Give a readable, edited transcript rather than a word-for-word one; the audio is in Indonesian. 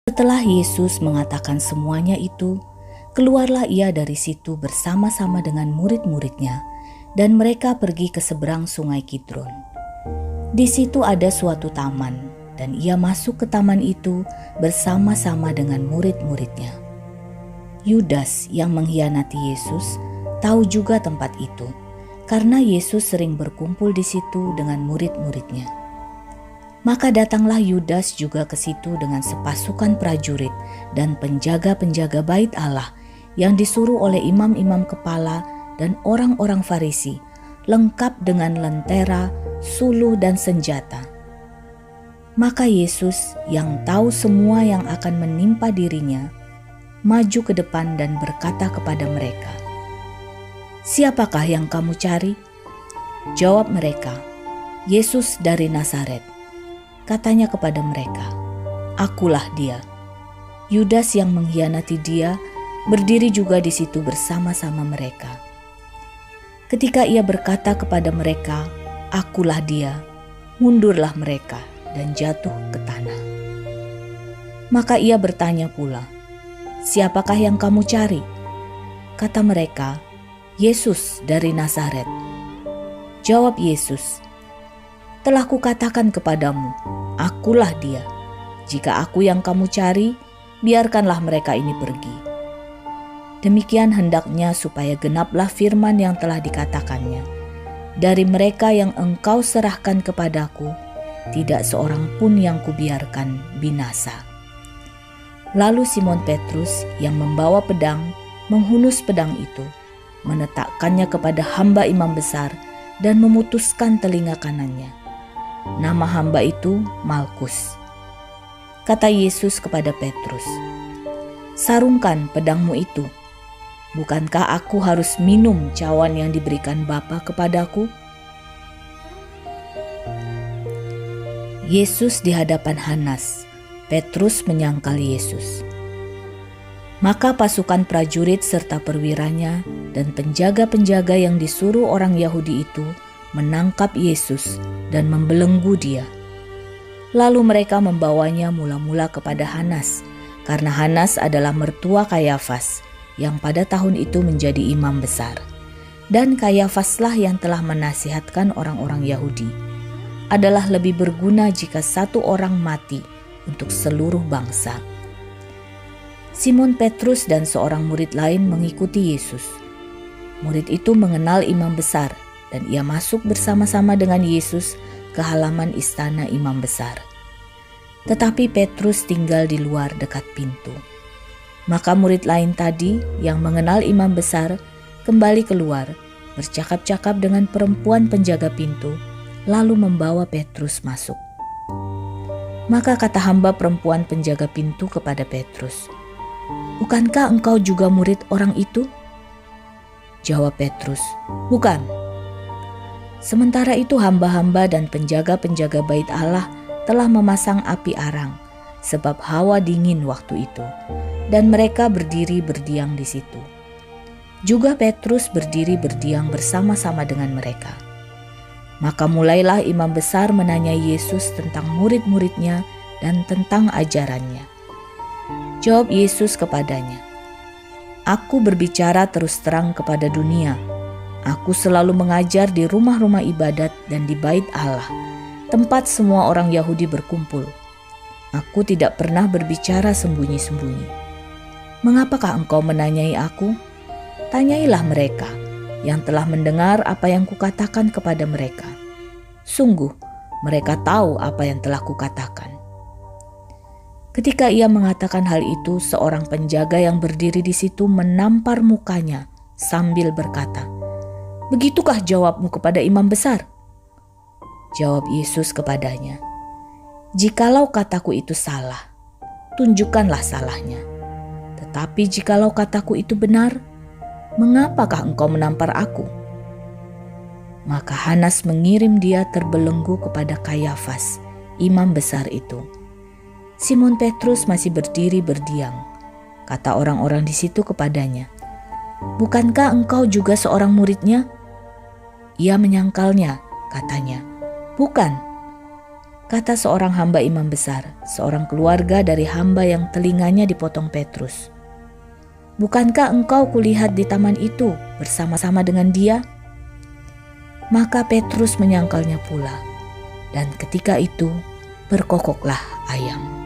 Setelah Yesus mengatakan semuanya itu, keluarlah ia dari situ bersama-sama dengan murid-muridnya, dan mereka pergi ke seberang sungai Kidron. Di situ ada suatu taman, dan ia masuk ke taman itu bersama-sama dengan murid-muridnya. Yudas yang mengkhianati Yesus tahu juga tempat itu, karena Yesus sering berkumpul di situ dengan murid-muridnya. Maka datanglah Yudas juga ke situ dengan sepasukan prajurit dan penjaga-penjaga bait Allah yang disuruh oleh imam-imam kepala dan orang-orang Farisi, lengkap dengan lentera, suluh dan senjata. Maka Yesus yang tahu semua yang akan menimpa dirinya, maju ke depan dan berkata kepada mereka, "Siapakah yang kamu cari?" Jawab mereka, "Yesus dari Nazaret." Katanya kepada mereka, "Akulah dia." Yudas yang mengkhianati dia berdiri juga di situ bersama-sama mereka. Ketika ia berkata kepada mereka, "Akulah dia," mundurlah mereka dan jatuh ke tanah. Maka ia bertanya pula, "Siapakah yang kamu cari?" Kata mereka, "Yesus dari Nazaret." Jawab Yesus, "Telah kukatakan kepadamu, akulah dia. Jika aku yang kamu cari, biarkanlah mereka ini pergi." Demikian hendaknya supaya genaplah firman yang telah dikatakannya, "Dari mereka yang engkau serahkan kepadaku, tidak seorang pun yang kubiarkan binasa." Lalu Simon Petrus yang membawa pedang menghunus pedang itu, menetakkannya kepada hamba imam besar dan memutuskan telinga kanannya. Nama hamba itu Malkus. Kata Yesus kepada Petrus, "Sarungkan pedangmu itu. Bukankah aku harus minum cawan yang diberikan Bapa kepadaku?" Yesus di hadapan Hanas. Petrus menyangkal Yesus. Maka pasukan prajurit serta perwiranya dan penjaga-penjaga yang disuruh orang Yahudi itu menangkap Yesus dan membelenggu dia. Lalu mereka membawanya mula-mula kepada Hanas, karena Hanas adalah mertua Kayafas yang pada tahun itu menjadi imam besar. Dan Kayafaslah yang telah menasihatkan orang-orang Yahudi, adalah lebih berguna jika satu orang mati untuk seluruh bangsa. Simon Petrus dan seorang murid lain mengikuti Yesus. Murid itu mengenal imam besar, dan ia masuk bersama-sama dengan Yesus ke halaman istana imam besar. Tetapi Petrus tinggal di luar dekat pintu. Maka murid lain tadi yang mengenal imam besar kembali keluar, bercakap-cakap dengan perempuan penjaga pintu, lalu membawa Petrus masuk. Maka kata hamba perempuan penjaga pintu kepada Petrus, "Bukankah engkau juga murid orang itu?" Jawab Petrus, "Bukan." Sementara itu hamba-hamba dan penjaga-penjaga bait Allah telah memasang api arang, sebab hawa dingin waktu itu, dan mereka berdiri berdiam di situ. Juga Petrus berdiri berdiam bersama-sama dengan mereka. Maka mulailah imam besar menanyai Yesus tentang murid-muridnya dan tentang ajarannya. Jawab Yesus kepadanya, "Aku berbicara terus terang kepada dunia. Aku selalu mengajar di rumah-rumah ibadat dan di bait Allah, tempat semua orang Yahudi berkumpul. Aku tidak pernah berbicara sembunyi-sembunyi. Mengapakah engkau menanyai aku? Tanyailah mereka yang telah mendengar apa yang kukatakan kepada mereka. Sungguh, mereka tahu apa yang telah kukatakan." Ketika ia mengatakan hal itu, seorang penjaga yang berdiri di situ menampar mukanya sambil berkata, "Begitukah jawabmu kepada imam besar?" Jawab Yesus kepadanya, "Jikalau kataku itu salah, tunjukkanlah salahnya. Tetapi jikalau kataku itu benar, mengapakah engkau menampar aku?" Maka Hanas mengirim dia terbelenggu kepada Kayafas, imam besar itu. Simon Petrus masih berdiri berdiam. Kata orang-orang di situ kepadanya, "Bukankah engkau juga seorang muridnya?" Ia menyangkalnya, katanya, "Bukan." kata seorang hamba imam besar, seorang keluarga dari hamba yang telinganya dipotong Petrus. "Bukankah engkau kulihat di taman itu bersama-sama dengan dia?" Maka Petrus menyangkalnya pula, dan ketika itu berkokoklah ayam.